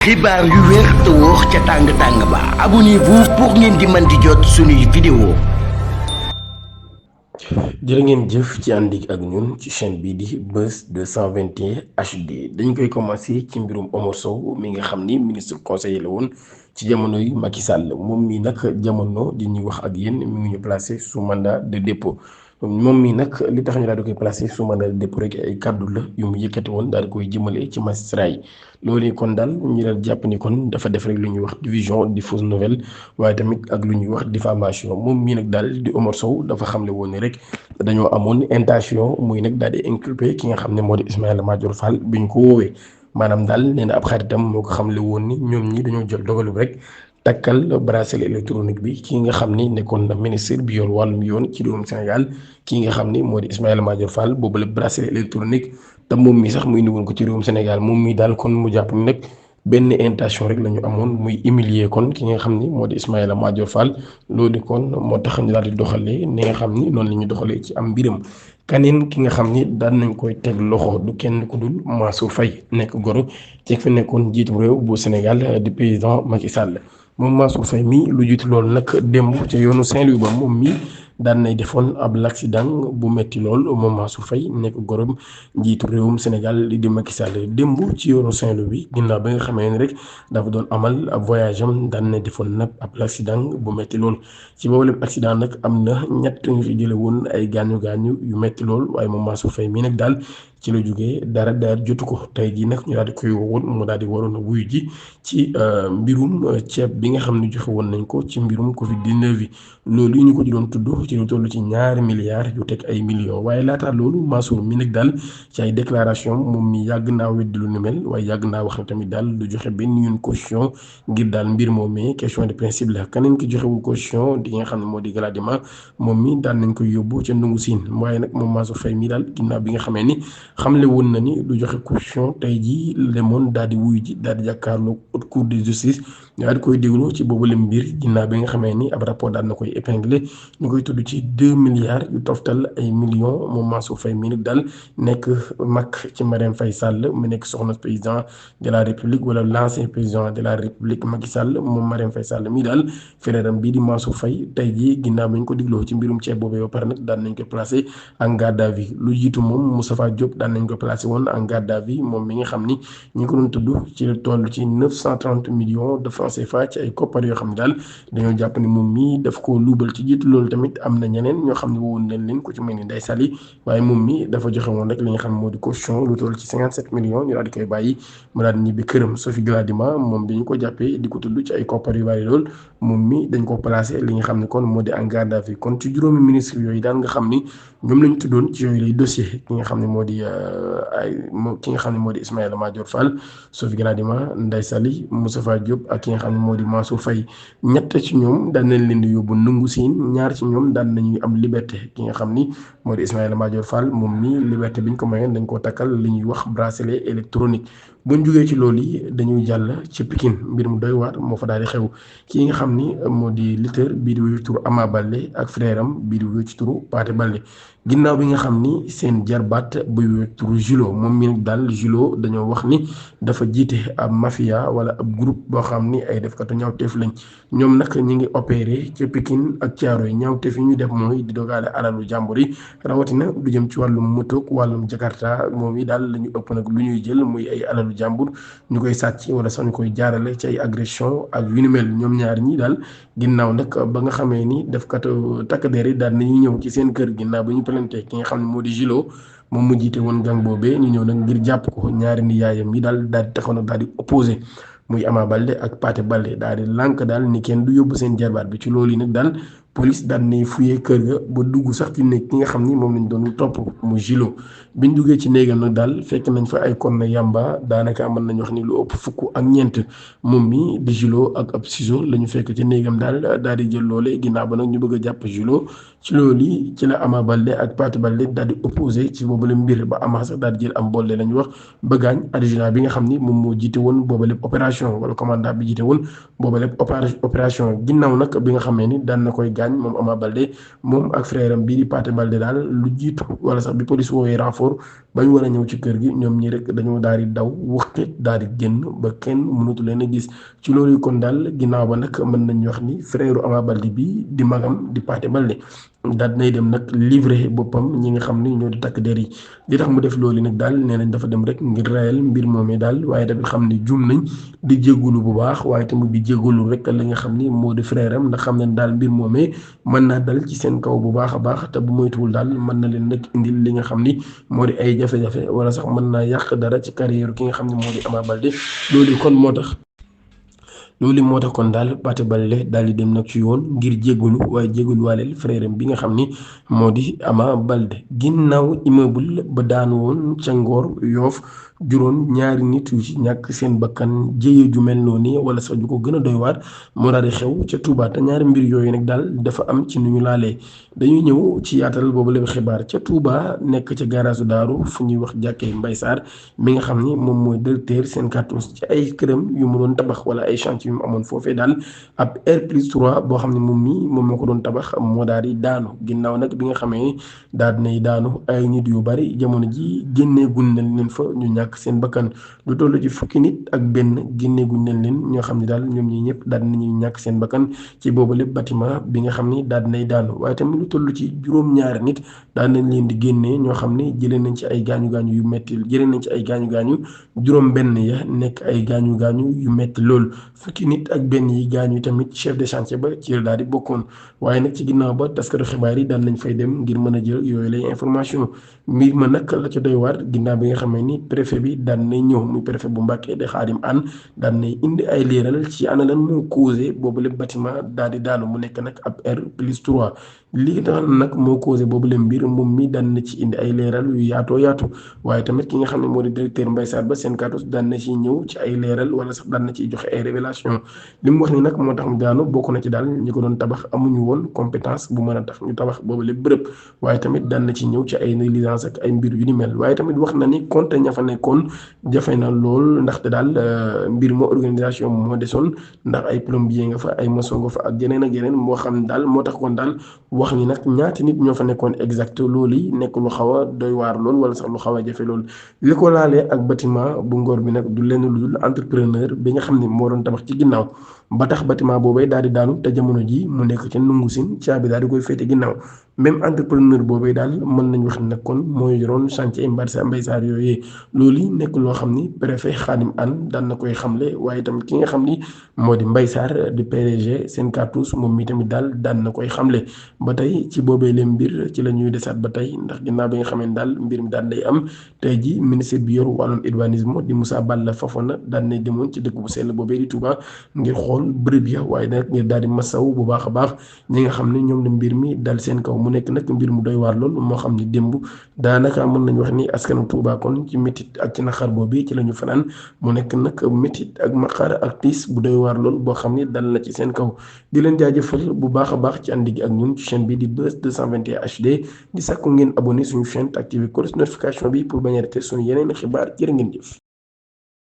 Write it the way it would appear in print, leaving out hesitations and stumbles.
xibaar yu wér te wóor ca tàng-tàng ba abonnez-vous pour ngeen di mën di jot suñuy vidéo. jërë ngeen jëf ci àndik ak ñun ci chaîne bii di Buzz 221 HD dañ koy commencé ci mbirum Oumar Sow mi nga xam ni ministre conseiller la woon ci jamono yu Macky Sall moom mi nag jamono di ñuy wax ak yéen mi ngi ñu placé sous mandat de dépôt moom mi nag li tax ñu daal di koy placé sous mandat de dépôt rek ay kàddu la yu mu yëkkati woon daal di koy jëmale ci magistrat yi loolu kon daal ñu daal jàpp ni kon dafa def rek lu ñuy wax division di fausse nouvelle waaye tamit ak lu ñuy wax diffamation moom mii nag daal di Oumar Sow dafa xamle woon ni rek dañoo amoon intention muy nag daal di inculpé ki nga xam ne moo di Ismaïla Madior Fall bi ñu ko woowee maanaam daal nee na ab xaritam moo ko xamle woon ni ñoom ñi dañoo jël dogalu rek takkal bracelet électronique bi ki nga xam ni nekkoon na ministre bi yor wàllum yoon ci réewum Sénégal ki nga xam ni moo di Ismaïla Madior Fall boobu la bracelet électronique te moom mi sax muy indiwoon ko ci réewum Sénégal moom mi daal kon mu jàpp ni nag benn intention rek la ñu amoon muy humilier kon ki nga xam ni moo di Ismaïla Madior Fall loolu kon moo tax ñu daal di doxalee ni nga xam ni noonu la ñu doxalee ci am mbiram. kaneen ki nga xam ni daan nañ koy teg loxo du kenn ku dul Mansour Faye nekk goro ci fi nekkoon jiitu réew bu Sénégal di président Macky Sall. moom Mansour Faye mi lu jiitu loolu nag démb ca yoonu Saint-Louis ba moom mi daan nay defoon ab l'accident bu metti lool moom Mansour Faye nekk gorom njiitu réewum Sénégal di Macky Sall démb ci yoonu Saint-Louis bi ginnaaw ba nga xamee ni rek dafa doon amal ab voyage am daan nay defoon nag ab l'accident bu metti lool ci boobu lépp accident nag am na ñett ñu fi jële woon ay gaañu gaañu yu metti lool waaye moom Mansour Faye mii nag daal ci la jógee dara jotu ko tey jii nag ñu daal di koy wowoon mu daal di waroon a wuyu ji ci mbirum ceeb bi nga xam ne joxe woon nañ ko ci mbirum Covid 19 bi loolu yi ñu ko di doon tudd ci lu toll ci ñaari milliards yu teg ay millions waaye laata loolu Mansour mi nag daal ci ay déclaration moom mi yàgg naa weddi lu ni mel waaye yàgg naa wax ne tamit daal du joxe benn yoon caution ngir daal mbir moom mi question de principe la keneen ki joxewul caution di nga xam ne moo di Galadima moom mi daal nañ koy yóbbu ca ndungu siin waaye nag moom Mansour Faye mi daal ginnaaw bi nga xamee ni xamle woon na ni du joxe caution tey jii la demoon daal di wuyu ji daal di jàkkaarloo haute cour de justice daal di koy déglu ci boobu la mbir ginnaaw bi nga xamee ni ab rapport daal na koy épinglé ñu koy tudd ci 2 milliards yu toftal ay millions moom Mansour Faye mii nag daal nekk mag ci Marème Faye Sall mu nekk soxna président de la République wala l'ancien président de la République Macky Sall moom Marème Faye Sall mii daal frère am bii di Mansour Faye tey jii ginnaaw bi ñu ko digloo ci mbirum ceeb boobee ba pare nag daan nañ ko placé en garde à vue lu jiitu moom Moustapha Diop daan nañ ko placé woon en garde à vue moom mi nga xam ni ñi ko doon tudd ci toll ci 930 millions de francs CFA ci ay koppar yoo xam ne daal dañoo jàpp ni moom mii daf koo luubal ci jiitu loolu tamit am na ñeneen ñoo xam ne woon nañ leen ku ci mel ni Ndeye Sali waaye moom mi dafa joxe woon rek li nga xam ne moo di caution lu toll ci 57 millions ñu daal di koy bàyyi mu daal di ñibbi këram Sophie Gladima moom bi ñu ko jàppee di ko tudd ci ay koppar yu bari lool moom mi dañ ko placé li nga xam ne kon moo di en garde à vue kon ci juróomi ministre yooyu daal nga xam ni ñoom lañ tuddoon ci yooyu lay dossier ki nga xam ne moo di ki nga xam ne moo di Ismaïla Madior Fall Sophie Gladima Ndeye Sali Moustapha Diop ak ki nga xam ne moo di Mansour Faye ñett ci ñoom daan nañ leen di yóbbu ndungu siin ñaar ci ñoom daan nañuy am liberté ki nga xam ni moo di Ismaïla Madior Fall moom mi liberté bi ñu ko mayoon dañ koo takkal li ñuy wax bracelet électronique bu ñu jógee ci loolu yi dañuy jàll ci Pikine mbir mu doy waar moo fa daal di xew ki nga xam ni moo di lutteur bii di wuyu ci turu Ama Baldé ak frère am bii di wuyu ci turu Pathé Baldé ginnaaw bi nga xam ni seen jarbaat buy wuyu ci turu Julo moom mi nag daal Julo dañoo wax ni dafa jiite ab mafia wala ab groupe boo xam ni ay defkatu ñaawteef lañ ñoom nag ñi ngi opéré ci Pikine ak Thiaroye ñaawteef yi ñu def mooy di dogaale alalu jàmbur yi rawatina du jëm ci wàllum moto wàllum Jakarta moom yi daal la ñu ëpp nag lu ñuy jël muy ay alalu jàmbur ñu koy sàcc wala sax ñu koy jaarale ci ay agression ak yu ni mel ñoom ñaar ñi daal ginnaaw nag ba nga xamee ni def kat takk der yi daal nañuy ñëw ci seen kër ginnaaw ba ñu plainte ki nga xam ne moo di Julo moom mu jiite woon gang boobee ñu ñëw nag ngir jàpp ko ñaari ni yaayam yi daal di taxaw nag daal di opposé muy Ama Baldé ak Pathé Baldé daal di lànk daal ni kenn du yóbbu seen jarbaat bi ci loolu yi nag daal police daan nay fuyee kër ga ba dugg sax ci néeg ki nga xam ni moom lañ doon topp mu Julo biñ duggee ci néegam nag daal fekk nañ fa ay kon na yamba daanaka mën nañ wax ni lu ëpp fukk ak ñeent moom mi di Julo ak ab ciseau la ñu fekk ci néegam daal daal di jël loole ginnaaw ba nag ñu bëgg a jàpp Julo ci loolu yi ci la Ama Baldé ak Pathé Baldé daal di opposé ci boobu la mbir ba Ama sax daal di jël am boole lañu wax bëggaañ adjudant bi nga xam ni moom moo jiite woon booba lépp opération wala commandant bi jiite woon booba lépp opération ginnaaw nag bi nga xamee ni daan na koy gaañ moom Ama Baldé moom ak frère am bii di Pathé Baldé daal lu jiitu wala sax bi police woowee renfort bañ war a ñëw ci kër gi ñoom ñi rek dañoo daal di daw waxit daal di génn ba kenn mënatu leen a gis ci loolu kon daal ginnaaw ba nag mën nañu wax ni frère Ama Baldé bi di magam di Pathé Baldé daal nay dem nag livré boppam ñi nga xam ni ñoo di takk der yi li tax mu def loolu nag daal nee nañ dafa dem rek ngir rayal mbir moomee daal waaye tamit xam ni juum nañ di jégalu bu baax waaye tamit di jégalu rek li nga xam ni moo di frère am ndax xam nañ daal mbir moomee mën naa dal ci seen kaw bu baax a baax te bu moytuwul daal mën na leen nag indil li nga xam ni moo di ay jafe-jafe wala sax mën naa yàq dara ci carrière ki nga xam ne moo di Ama Baldé loolu moo tax kon daal Pathé Baldé daal di dem nag ci yoon ngir jégalu waaye jégalu waaleel frère am bi nga xam ni moo di Ama Baldé ginnaaw immeuble ba daanu woon ca Ngor Yoff juróon ñaari nit yu ci ñàkk seen bakkan jéye ju mel noonu wala sax ju ko gën a doy waar moo daal di xew ca Touba te ñaari mbir yooyu nag daal dafa am ci nu ñu laalee dañuy ñëw ci yaatal boobu la xibaar ca Touba nekk ca garage Daaru fu ñuy wax jàkkee Mbay Sarr mi nga xam ni moom mooy directeur seen cartouche ci ay këram yu mu doon tabax wala ay chantier yu mu amoon foofee daal ab R+3 boo xam ne moom moo ko doon tabax moo daal di daanu ginnaaw nag bi nga xamee daal dinay daanu ay nit yu bari jamono ji génnee gun nañ leen fa ñu ñàkk seen bakkan lu toll ci fukki nit ak benn génnee gun nañ leen ñoo xam ne daal ñoom ñi ñëpp daal dinañuy ñàkk seen bakkan ci boobu lépp bâtiment bi nga xam ni daal dinay daanu waaye tamit lu toll ci juróom-ñaari nit daal nañ leen di génnee ñoo xam ne jëlee nañ ci ay gaañu-gaañu yu metti jëlee nañ ci ay gaañu-gaañu juróom benn ya nekk ay gaañu-gaañu yu metti lool fukki nit ak benn yi gaañu tamit chef de chantier ba ci daal di bokkoon waaye nag ci ginnaaw ba taskatu xibaar yi daan nañ fay dem ngir mën a jël yooyu lay information mbir ma nag la ca doy waar ginnaaw bi nga xamee ni préfet bi daan nay ñëw muy préfet bu Mbàkke de Xaadim An daan nay indi ay leeral ci ana lan moo causé boobu lépp bâtiment daal di daanu mu nekk nag ab R+3 lii tax nag moo causé boobu leen mbir moom mi daan na ci indi ay leeral yu yaatoo yaatu waaye tamit ki nga xam ne moo di directeur Mbaye Sarr ba seen cartouche daan na ci ñëw ci ay leeral wala sax daan na ciy joxe ay révélation li mu wax ni nag moo tax mu daanu bokk na ci daal ñi ko doon tabax amuñu woon compétence bu mën a tax ñu tabax boobu lépp bërëb waaye tamit daan na ci ñëw ci ay négligence ak ay mbir yu ni mel waaye tamit wax na ni compte ña fa nekkoon jafe na lool ndaxte daal mbir moo organisation moo desoon ndax ay plombier nga fa ay maçon nga fa ak yeneen ak yeneen moo xam daal moo tax kon daal wax ni nag ñaati nit ñoo fa nekkoon exact loolu yi nekk lu xaw a doy waar lool wala sax lu xaw a jafe lool li ko laalee ak bâtiment bu Ngor bi nag du lenn lu dul entrepreneur bi nga xam ne moo doon tabax ci ginnaaw ba tax bâtiment boobay daal di daanu te jamono ji mu nekk ca nungu sin caabi daal di koy féete ginnaaw même entrepreneur boobay daal mën nañu wax nag kon mooy yoroon chantier Mbaye Sarr yooyee loolu yi nekk loo xam ni préfet Khadim Anne daan na koy xamle waaye tamit ki nga xam ni moo di Mbaye Sarr di PDG seen cartouche moom mi tamit daal daan na koy xamle ba tey ci boobee leen mbir ci la ñuy desaat ba tey ndax ginnaaw bi nga xam ne daal mbir mi daan day am tey ji ministre bi yor wàllum urbanisme di Moussa Balla Fofana daan nay demoon ci dëkk bu sell boobee di Touba ngir xool bërëb ya waaye nag ngir daal di masaw bu baax a baax ñi nga xam ne ñoom la mbir mi dal seen kaw mu nekk nag mbir mu doy waar lool moo xam ne démb daanaka mën nañu wax ni askanu Touba kon ci métit ak ci naqar boobu ci la ñu fanaan mu nekk nag métit ak maqaar ak tiis bu doy waar lool boo xam ne dal na ci seen kaw di leen jaajëfal bu baax a baax ci ànd gi ak ñun ci chaîne bi di Buzz 221 HD di sàkku ngeen abonné suñu chaîne te activé cloche notification bi pour bañ a rater suñu yeneen xibaar jërë ngeen jëf